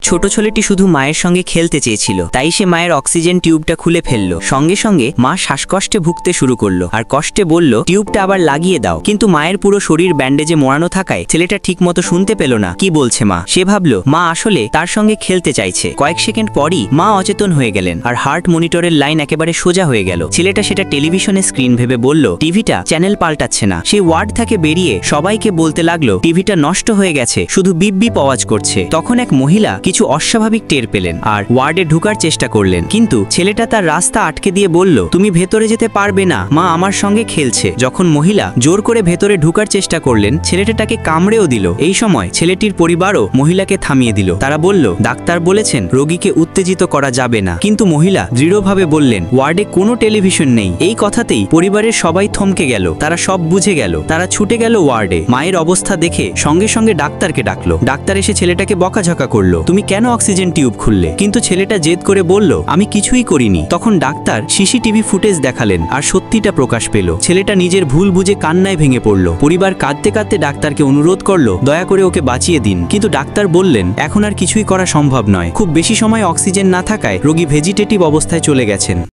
ছোট ছেলেটি শুধু মায়ের সঙ্গে খেলতে চেয়েছিল, তাই সে মায়ের অক্সিজেন টিউবটা খুলে ফেলল। সঙ্গে সঙ্গে মা শ্বাসকষ্টে ভুগতে শুরু করলো আর কষ্টে বলল, টিউবটা আবার লাগিয়ে দাও। কিন্তু মায়ের পুরো শরীর ব্যান্ডেজে মোড়ানো থাকায় ছেলেটা ঠিকমতো শুনতে পেল না কি বলছে মা। সে ভাবলো মা আসলে তার সঙ্গে খেলতে চাইছে। কয়েক সেকেন্ড পরই মা অচেতন হয়ে গেলেন আর হার্ট মনিটরের লাইন একেবারে সোজা হয়ে গেল। ছেলেটা সেটা টেলিভিশনের স্ক্রিন ভেবে বলল, টিভিটা চ্যানেল পাল্টাচ্ছে না। সেই ওয়ার্ড থেকে বেরিয়ে সবাইকে বলতে লাগলো, টিভিটা নষ্ট হয়ে গেছে, শুধু বিপ বিপ আওয়াজ করছে। তখন এক মহিলা কিছু অস্বাভাবিক টের পেলেন আর ওয়ার্ডে ঢুকার চেষ্টা করলেন, কিন্তু ছেলেটা তার রাস্তা আটকে দিয়ে বলল, তুমি ভেতরে যেতে পারবে না, মা আমার সঙ্গে খেলছে। যখন মহিলা জোর করে ভেতরে ঢুকার চেষ্টা করলেন, ছেলেটা তাকে কামড়েও দিল। এই সময় ছেলেটির পরিবারও মহিলাকে থামিয়ে দিল। তারা বলল, ডাক্তার বলেছেন রোগীকে উত্তেজিত করা যাবে না। কিন্তু মহিলা দৃঢ়ভাবে বললেন, ওয়ার্ডে কোনো টেলিভিশন নেই। এই কথাতেই পরিবারের সবাই থমকে গেল। তারা সব বুঝে গেল। তারা ছুটে গেল ওয়ার্ডে। মায়ের অবস্থা দেখে সঙ্গে সঙ্গে ডাক্তারকে ডাকলো। ডাক্তার এসে ছেলেটাকে বকাঝকা করলো, তুমি কেন অক্সিজেন টিউব খুললে? কিন্তু ছেলেটা জেদ করে বলল, আমি কিছুই করিনি। তখন ডাক্তার সিসিটিভি ফুটেজ দেখালেন আর সত্যিটা প্রকাশ পেল। ছেলেটা নিজের ভুল বুঝে কান্নায় ভেঙে পড়ল। পরিবার কাঁদতে কাঁদতে ডাক্তারকে অনুরোধ করলো, দয়া করে ওকে বাঁচিয়ে দিন। কিন্তু ডাক্তার বললেন, এখন আর কিছুই করা সম্ভব নয়। খুব বেশি সময় অক্সিজেন না থাকায় রোগী ভেজিটেটিভ অবস্থায় চলে গেছেন।